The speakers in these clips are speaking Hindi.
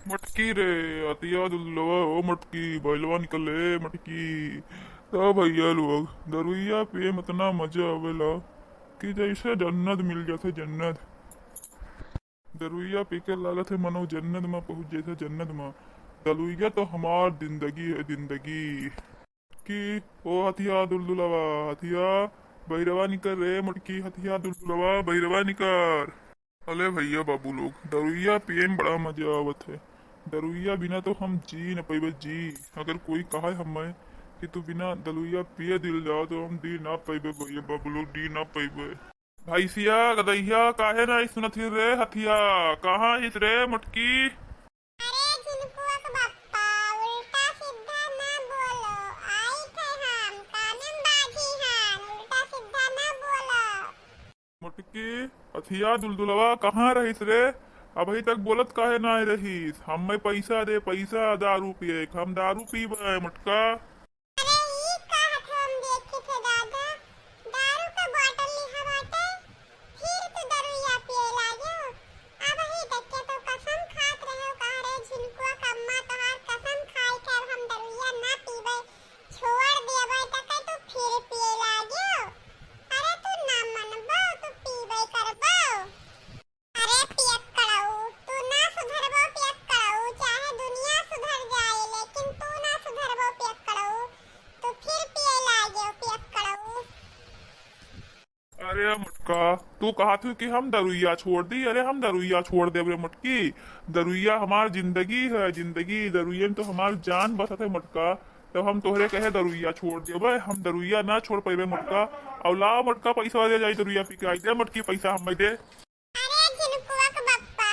मटकी रे अतिया दुल्लवा ओ मटकी बैलवा निकले मटकी। तो भैया लोग दरुइया पे में इतना मजा आवेला कि जैसे जन्नत मिल जाते जन्नत। दरुइया पी के लागत है मनो जन्नत में पहुंच जैसे जन्नत में। दरुइया तो हमार जिंदगी है जिंदगी की। ओ हथिया दुलदुलवा हथिया भैरवा निकर रे मटकी हथिया दुलदुलवा भैरवा निकर। अले भैया बाबू लोग दरुइया पिए में बड़ा मजा आवत है। दरुइया बिना तो हम जी न पैबे जी। अगर कोई कहा हमें कि तू बिना दलुइया पिए दिल जाओ तो हम दी ना पैबे भैया बाबू लोग दी ना पैबे। भैसिया गदैया काहे ना सुनत ही रे हथिया कहाँ हित रे मुटकी। अरे झुनकुआ का बप्पा उल्टा सीधा ना बोलो। आई थे हम कानम बाजी हन उल्टा सीधा ना बोलो। मुटकी हथिया दुलदुलवा कहाँ रहीस रे। अभी तक बोलत काहे ना रहीस। हमें पैसा दे पैसा दारू पिए हम दारू पीबे मुटका। अरे ई कहत हम देखे थे दादा दारू का बोतल लिहा बाटे फिर तो दरुइया पिए लागो। अब ही तक के तो कसम खात रहे हो कहा रे झुनकुआ का अम्मा तोहार कसम खाई के अब हम दरुइया ना पीबे छोड़ देबे तक तो फिर पिए लागो। अरे तू ना मनबो तू पीबे करबो। अरे पियक्कड़ऊ तू ना सुधरबो पियक्कड़ऊ चाहे दुनिया सुधर जाए लेकिन तू ना सुधरबो पियक्कड़ऊ तो फिर पिए लागो पियक्कड़ऊ। अरे मुटका तू कहा थी कि हम दरुइया छोड़ दी। अरे हम दरुइया छोड़ दे रे मुटकी। दरुइया हमार जिंदगी है जिंदगी। दरुइया में तो हमार जान बसत है मुटका। तो हम तोहरे कहे दरुइया छोड़ देबे हम दरुइया ना छोड़ पेबे मुटका। और ला मुटका पैसा दे जाई दरुइया पी के आई दे मुटकी पैसा हमें दे। अरे झुनकुआ का बप्पा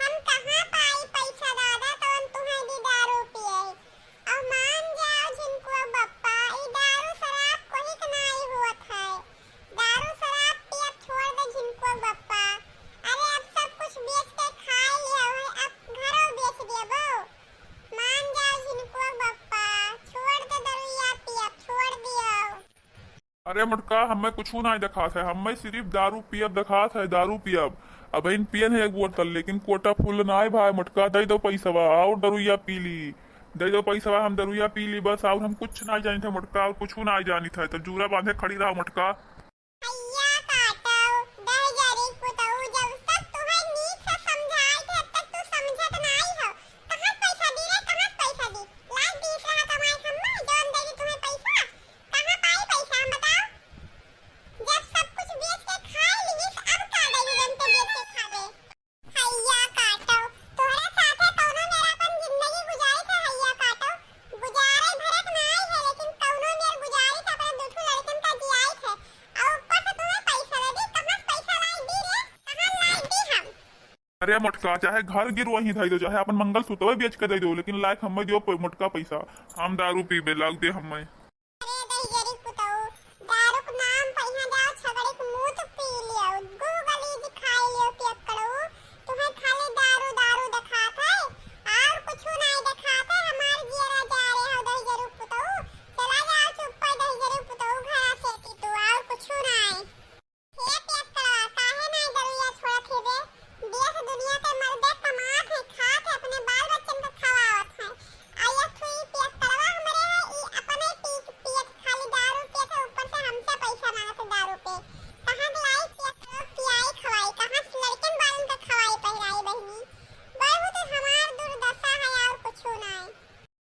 हम कहाँ पाई पैसा दादा तो हम तुम्हें दी दारू पिए। अब मान जाओ झुनकुआ बप्पा ई दारू शराब कोई के नहीं हुआ है। दारू शराब पिए छोड़ दे झुनकुआ बप्पा। अरे अब सब कुछ बेच के खा लिया है अब घरों बेच देबो। मान जाओ झुनकुआ बप्पा छोड़ दे दरुइया पिए छोड़ दियो। अरे मुटका हमें कुछ ना दिखात है। हमें सिर्फ दारू पियब दिखात है दारू पियब। अब इन पियन है एक बोतल लेकिन कोटा फुल ना है भाई मुटका दे दो पैसा और दरुइया पी ली। दे दो पैसा हम दरुइया पी ली बस और हम कुछ ना जानी थे मुटका और कुछ ना जानी था तो जूरा बांधे खड़ी रहा मुटका। हैया काटो दह जरी पुतऊ जब तक तुम्हें नीक से समझाई थे तब तक तू समझत नहीं हो। कहां पैसा दी रे कहां पैसा दी लाख 20 रहा कमाई खम्मा जोन देगी तुम्हें पैसा। कहां पाई पैसा हम बताओ। जब सब कुछ बेच के खा लीस अब का देगी जनते बेच के खावे। हैया काटो तोहरे साथे कौनो मेरा अपन जिंदगी गुजारी थे हैया काटो। गुजारे भरत नहीं है लेकिन कौनो मेर गुजारी था अपने दूठू लड़कन का जियाई थे। और ऊपर से तुम्हें पैसा दे दी कहां पैसा लाई दी रे कहां लाई दी हम। अरे मुटका चाहे घर गिर वही था दो चाहे अपन मंगल सूत्र बेच के दे दो लेकिन लायक हमें दियो मुटका पैसा हम दारू पीबे लाग दे हमें। अरे दही जरी पुतऊ दारू के नाम पे यहाँ जाओ छगड़े के मुंह तो पी लियो गूगली जी खाई लियो पियक्कड़ऊ। तुम्हें खाली दारू दारू दिखात है और कुछ नहीं दिखात है। हमार जियरा जा रहे हो दही जरी पुतऊ चला जाओ चुप पर दही जरी पुतऊ घर से की तू और कुछ नहीं। हे पियक्कड़ा काहे नहीं दरुइया छोड़त है बे। देश दुनिया के मर्दे कमात है खात है अपने बाल बच्चन को खवावत है। आया थुई पियक्कड़वा हमरे है ई अपने पियत खाली दारू पियत है ऊपर से हमसे पैसा मांगत है दारू पे। कहां लाई पियक्कड़वा पियाई खवाई कहां लड़कन बालन का खवाई पहिराई बहनी। बहुत हमार दुर्दशा है और कुछ नहीं।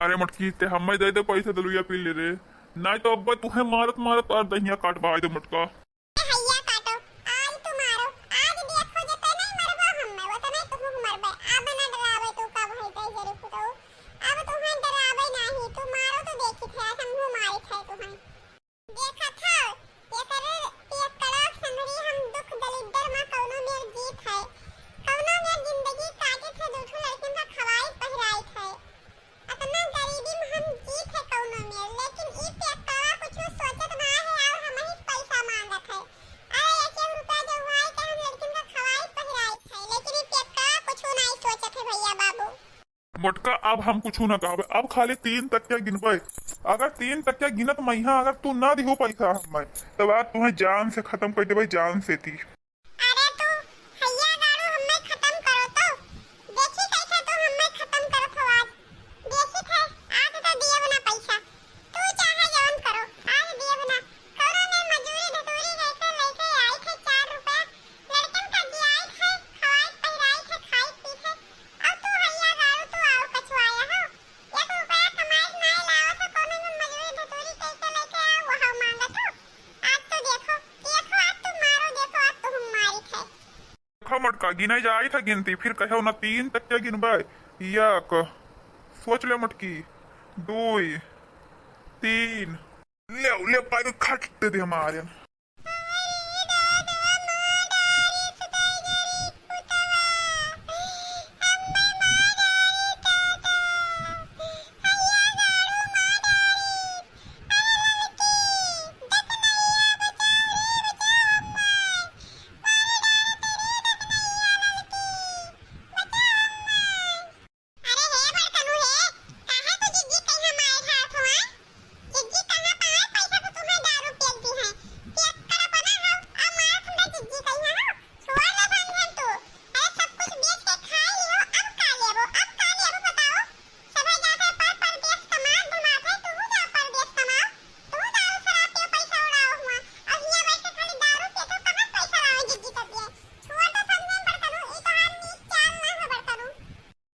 अरे मटकी ते हमें दे दे पैसा दलुइया पी ले रे नहीं तो अब तुम्हें मारत मारत और दहिया काटवा दे मुटका। हैया काटो आज तू मारो आज देखो जते नहीं मरबो हम्मे वो तो नहीं तुम मरबे। अब ना डरावे तू का भाई दे जरी पुतऊ अब तुम्हें डरावे नहीं तू मारो तो देखी थे समझो मारी थे तुम्हें। देखा था ये कर पियक्कड़ा संगरी हम दुख दलिद्दर में कौनो मेर जीत है कौनो मेर जिंदगी काटे थे दूठो लड़कन का खवाई पहिराई थे। अपना गरीबी में हम जीत है कौनो मेर लेकिन ई पियक्कड़ा कुछ सोचत ना है और हम ही पैसा मांगत है। अरे 1 रुपया जो हुआ है हम लड़कन का खवाई पहिराई थे लेकिन ई पियक्कड़ा कुछ नहीं सोचत है भैया बाबू। मुटका अब हम कुछ ना कहबे अब खाली 3 तक क्या गिनबे। अगर 3 तक क्या गिनत मैहा अगर तू ना दिहो पैसा हमें तो बात तुम्हें जान से खत्म कर देबे जान से थी। अरे तू हैया दारू हमें खत्म करो तो देखी कैसे तू हमें खत्म गिना जाई था गिनती फिर कहो ना 3 तक क्या गिनबे। एक सोच ले मटकी, 2 3 ले ले पैर खट दे हमारे।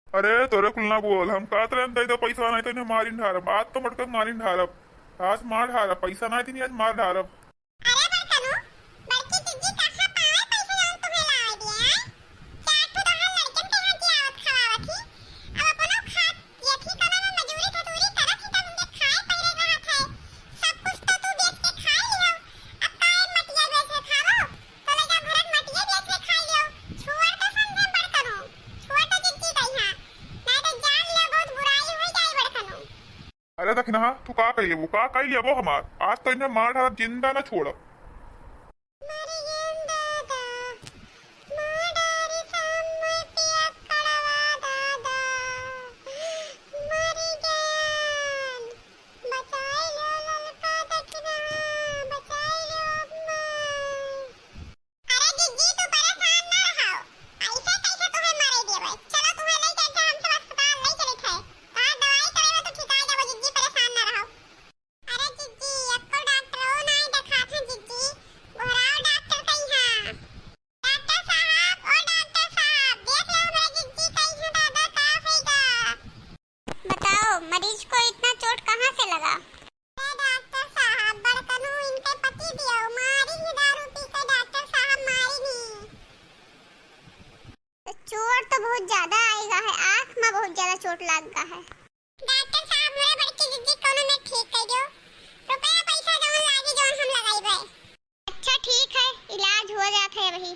अरे तोरे कुल ना बोल हम कहत रहे तो पैसा नहीं तो मारी ढारब आज तो मटकर मारी ढारब आज मार ढारब पैसा नहीं थी आज मार ढारब। अरे तक ना तू का कही वो का कही वो हमार आज तो इन्हें मार ढारब जिंदा ना छोड़। मरीज को इतना चोट कहाँ से लगा? डॉक्टर साहब बड़कनू इनके पति दियो मारी ही दारू पी के डॉक्टर साहब मारी नहीं। तो चोट तो बहुत ज्यादा आएगा है आँख में बहुत ज्यादा चोट लगा है। डॉक्टर साहब मेरे बड़की जिज्जी कोनो में ठीक कर दो रुपया पैसा जौन लागी जौन हम लगाई भाई। अच्छा ठीक है इलाज हो जाता है वही।